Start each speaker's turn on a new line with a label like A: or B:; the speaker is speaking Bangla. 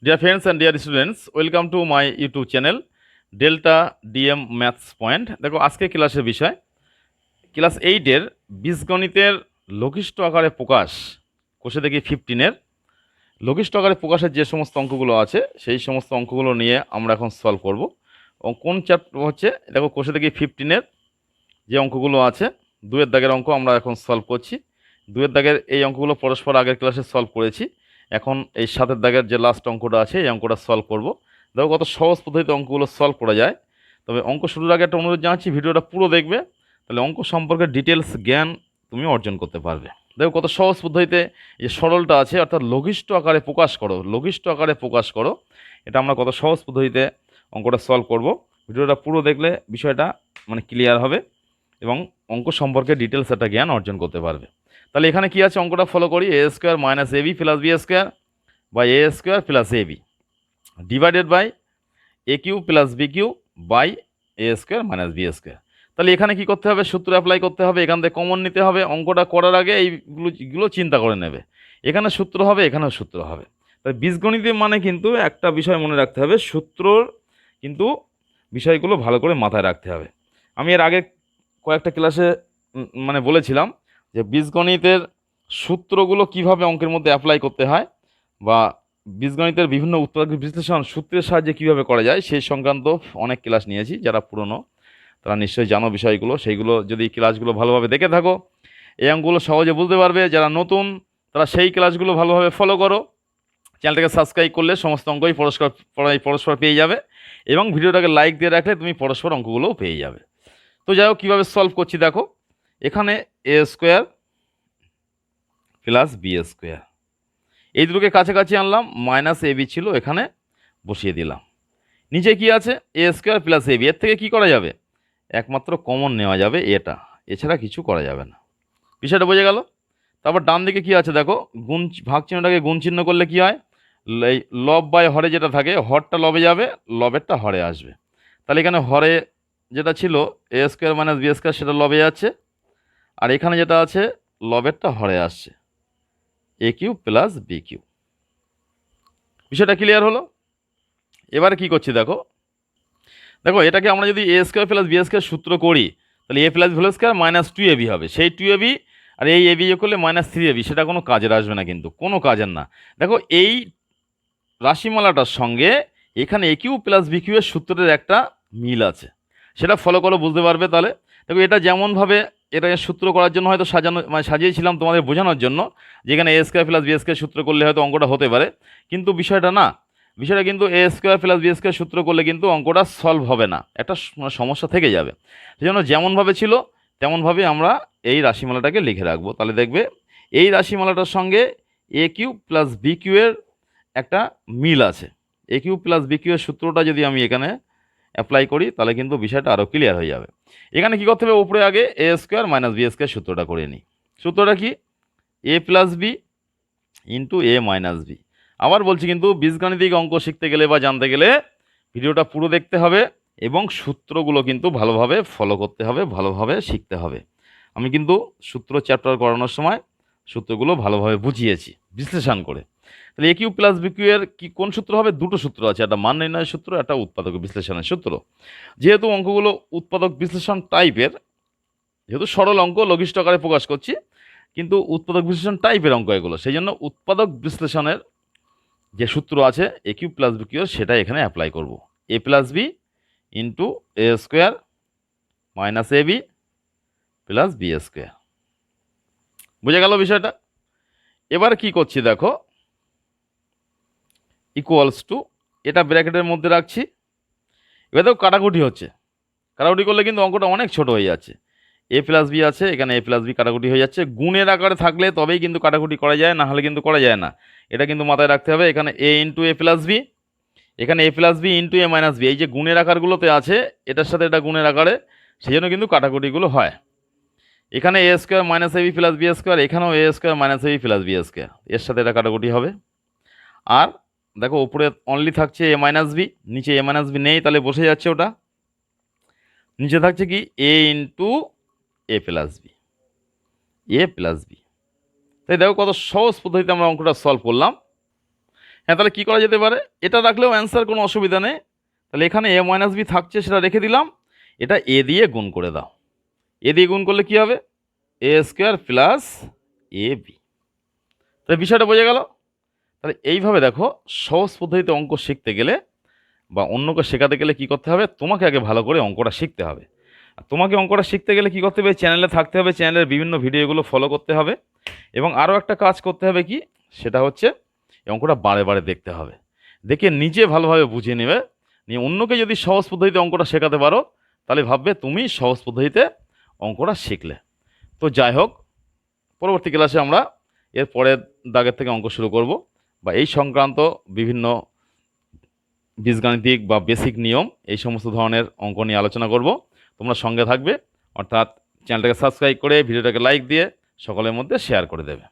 A: Dear friends and dear students, welcome to my YouTube channel Delta DM Maths Point। দেখো আজকে ক্লাসের বিষয় ক্লাস 8-এর বীজগণিতের লঘিষ্ঠ আকারে প্রকাশ কোষে দেখি 15-এর লঘিষ্ঠ আকারে প্রকাশের যে সমস্ত অঙ্কগুলো আছে সেই সমস্ত অঙ্কগুলো নিয়ে আমরা এখন সলভ করব। এবং কোন চ্যাপ্টার হচ্ছে দেখো কোষে দেখি 15-এর যে অঙ্কগুলো আছে 2-এর দাগের অঙ্ক আমরা এখন সলভ করছি। 2-এর দাগের এই অঙ্কগুলো পরস্পর আগের ক্লাসে সলভ করেছি। এখন এই 7-এর দাগের যে লাস্ট অঙ্কটা আছে এই অঙ্কটা সলভ করব। দেখো কত সহজ পদ্ধতিতে অঙ্কগুলো সলভ করা যায়। তবে অঙ্ক শুরুর আগে একটা অনুরোধ জানাচ্ছি, ভিডিওটা পুরো দেখবে, তাহলে অঙ্ক সম্পর্কে ডিটেলস জ্ঞান তুমি অর্জন করতে পারবে। দেখো কত সহজ পদ্ধতিতে এই সরলটা আছে, অর্থাৎ লঘিষ্ঠ আকারে প্রকাশ করো, লঘিষ্ঠ আকারে প্রকাশ করো, এটা আমরা কত সহজ পদ্ধতিতে অঙ্কটা সলভ করব। ভিডিওটা পুরো দেখলে বিষয়টা ক্লিয়ার হবে এবং অঙ্ক সম্পর্কে ডিটেলস একটা জ্ঞান অর্জন করতে পারবে। তাহলে এখানে কি আছে অঙ্কটা ফলো করি। A square minus AB plus B square by A square plus AB divided by A cube plus B cube by A square minus B square. তাহলে এখানে কি করতে হবে, সূত্র অ্যাপ্লাই করতে হবে, এখান থেকে কমন নিতে হবে। অঙ্কটা করার আগে এইগুলো চিন্তা করে নেবে, এখানে সূত্র হবে, এখানেও সূত্র হবে। তাই বীজগণিতের কিন্তু একটা বিষয় মনে রাখতে হবে, সূত্রর কিন্তু বিষয়গুলো ভালো করে মাথায় রাখতে হবে। আমি এর আগে কয়েকটা ক্লাসে বলেছিলাম যে বীজগণিতের সূত্রগুলো কিভাবে অঙ্কের মধ্যে অ্যাপ্লাই করতে হয় বা বীজগণিতের বিভিন্ন উৎপাদক বিশ্লেষণ সূত্রের সাহায্যে কিভাবে করা যায় সেই সংক্রান্ত অনেক ক্লাস নিয়েছি। যারা পুরনো তারা নিশ্চয়ই জানো বিষয়গুলো, সেইগুলো যদি ক্লাসগুলো ভালোভাবে দেখে থাকো এই অঙ্কগুলো সহজে বুঝতে পারবে। যারা নতুন তারা সেই ক্লাসগুলো ভালোভাবে ফলো করো, চ্যানেলটাকে সাবস্ক্রাইব করলে সমস্ত অঙ্কই পরস্পর পেয়ে যাবে এবং ভিডিওটাকে লাইক দিয়ে রাখলে তুমি পরস্পর অঙ্কগুলোও পেয়ে যাবে। তো যাই হোক, কীভাবে সলভ করছি দেখো, এখানে এ স্কোয়ার প্লাস বি স্কোয়ার এই দুটোকে কাছাকাছি আনলাম, মাইনাস এবি ছিল এখানে বসিয়ে দিলাম। নিচে কি আছে এ স্কোয়ার প্লাস এবি, এর থেকে কি করা যাবে, একমাত্র কমন নেওয়া যাবে এটা, এছাড়া কিছু করা যাবে না। বিষয়টা বোঝা গেল। তারপর ডান দিকে কি আছে দেখো, গুণ ভাগ চিহ্নটাকে গুণ চিহ্ন করলে কি হয়, এই লব বাই হরে যেটা থাকে হরটা লবে যাবে, লবেরটা হরে আসবে। তাহলে এখানে হরে যেটা ছিল এ স্কোয়ার মাইনাস বি স্কোয়ার সেটা লবে যাচ্ছে, আর এখানে যেটা আছে লবেরটা হরে আসছে, A cube plus B cube. বিষয়টা ক্লিয়ার হলো। এবারে কি করছি দেখো, দেখো এটাকে আমরা যদি A square plus B square সূত্র করি তাহলে A plus whole square minus 2ab হবে, সেই 2ab আর এই এবি যোগ করলে মাইনাস 3ab, সেটা কোনো কাজের আসবে না, কিন্তু কোনো কাজের না। দেখো এই রাশিমালাটার সঙ্গে এখানে এ কিউ প্লাস বি কিউ এর সূত্রের একটা মিল আছে, সেটা ফলো করো বুঝতে পারবে। তাহলে দেখো এটা যেমনভাবে এটাকে সূত্র করার জন্য হয়তো সাজিয়েছিলাম তোমাদের বোঝানোর জন্য, যেখানে এ স্কোয়ার প্লাস বি স্কোয়ার সূত্র করলে হয়তো অঙ্কটা হতে পারে, কিন্তু বিষয়টা না, বিষয়টা কিন্তু এ স্কোয়ার প্লাস বি স্কোয়ার সূত্র করলে কিন্তু অঙ্কটা সলভ হবে না, একটা সমস্যা থেকে যাবে। সেই জন্য যেমনভাবে ছিল তেমনভাবে আমরা এই রাশিমালাটাকে লিখে রাখবো। তাহলে দেখবে এই রাশিমালাটার সঙ্গে এ কিউ প্লাস বি কিউ এর একটা মিল আছে। এ কিউ প্লাস বি কিউ এর সূত্রটা যদি আমি এখানে অ্যাপ্লাই করি তাহলে কিন্তু বিষয়টা আরও ক্লিয়ার হয়ে যাবে। এখানে কী করতে হবে, উপরে আগে এ স্কোয়ার মাইনাস বি স্কোয়ার সূত্রটা করে নিই। সূত্রটা কি, এ প্লাস বি ইন্টু এ মাইনাস বি। আবার বলছি কিন্তু বীজগাণিতিক অঙ্ক শিখতে গেলে বা জানতে গেলে ভিডিওটা পুরো দেখতে হবে এবং সূত্রগুলো কিন্তু ভালোভাবে ফলো করতে হবে, ভালোভাবে শিখতে হবে। আমি কিন্তু সূত্র চ্যাপ্টার করানোর সময় সূত্রগুলো ভালোভাবে বুঝিয়েছি বিশ্লেষণ করে। তাহলে এ কিউ প্লাস বি কিউ এর কি কোন সূত্র হবে, দুটো সূত্র আছে, একটা মান নির্ণয়ের সূত্র, একটা উৎপাদক বিশ্লেষণের সূত্র। যেহেতু অঙ্কগুলো উৎপাদক বিশ্লেষণ টাইপের, যেহেতু সরল অঙ্ক লঘিষ্ঠ আকারে প্রকাশ করছি কিন্তু উৎপাদক বিশ্লেষণ টাইপের অঙ্ক এগুলো, সেই জন্য উৎপাদক বিশ্লেষণের যে সূত্র আছে এ কিউ প্লাস বি কিউ সেটা এখানে অ্যাপ্লাই করব। এ plus B into A square minus A B plus B square. বুঝে গেল বিষয়টা। এবার কি করছি দেখো, ইকুয়ালস টু, এটা ব্র্যাকেটের মধ্যে রাখছি। এবার দেখো কাটাকুটি হচ্ছে, কাটাকুটি করলে কিন্তু অঙ্কটা অনেক ছোট হয়ে যাচ্ছে। এ প্লাস বি আছে, এখানে এ প্লাস বি কাটাকুটি হয়ে যাচ্ছে, গুণের আকারে থাকলে তবেই কিন্তু কাটাকুটি করা যায়, না হলে কিন্তু করা যায় না, এটা কিন্তু মাথায় রাখতে হবে। এখানে এ ইন্টু এ প্লাস বি, এখানে এ প্লাস বি ইন্টু এ মাইনাস বি, এই যে গুণের আকারগুলোতে আছে এটার সাথে এটা গুণের আকারে, সেই জন্য কিন্তু কাটাকুটিগুলো হয়। এখানে এ square minus A B plus B square, এখানেও এ square minus A B plus B square, এর সাথে এটা কাটাকুটি হবে। আর দেখো উপরে অনলি থাকছে এ মাইনাস বি, নিচে এ মাইনাস বি নেই, তাহলে বসে যাচ্ছে ওটা। নিচে থাকছে কি এ ইন্টু এ প্লাস বি, এ প্লাস বি। তাই দেখো কত সহজ পদ্ধতিতে আমরা অঙ্কটা সলভ করলাম। হ্যাঁ, তাহলে কী করা যেতে পারে, এটা রাখলেও অ্যান্সার, কোনো অসুবিধা নেই। তাহলে এখানে এ মাইনাস বি থাকছে, সেটা রেখে দিলাম, এটা এ দিয়ে গুণ করে দাও। এ দিয়ে গুণ করলে কি হবে, এ স্কোয়ার প্লাস এ বি। তাহলে বিষয়টা বোঝা গেল। তাহলে এইভাবে দেখো, সহজ পদ্ধতিতে অঙ্ক শিখতে গেলে বা অন্যকে শেখাতে গেলে কি করতে হবে, তোমাকে আগে ভালো করে অঙ্কটা শিখতে হবে। আর তোমাকে অঙ্কটা শিখতে গেলে কি করতে হবে, চ্যানেলে থাকতে হবে, চ্যানেলের বিভিন্ন ভিডিওগুলো ফলো করতে হবে, এবং আরও একটা কাজ করতে হবে কি, সেটা হচ্ছে এই অঙ্কটা বারে বারে দেখতে হবে, দেখে নিজে ভালোভাবে বুঝে নেবে, নিয়ে অন্যকে যদি সহজ পদ্ধতিতে অঙ্কটা শেখাতে পারো, তাহলে ভাববে তুমি সহজ পদ্ধতিতে অঙ্কটা শিখলে। তো যাই হোক, পরবর্তী ক্লাসে আমরা এর পরের দাগের থেকে অঙ্ক শুরু করব, বা এই সংক্রান্ত বিভিন্ন বীজগাণিতিক বা বেসিক নিয়ম, এই সমস্ত ধরনের অঙ্ক নিয়ে আলোচনা করব। তোমরা সঙ্গে থাকবে, অর্থাৎ চ্যানেলটাকে সাবস্ক্রাইব করে ভিডিওটাকে লাইক দিয়ে সকলের মধ্যে শেয়ার করে দেবে।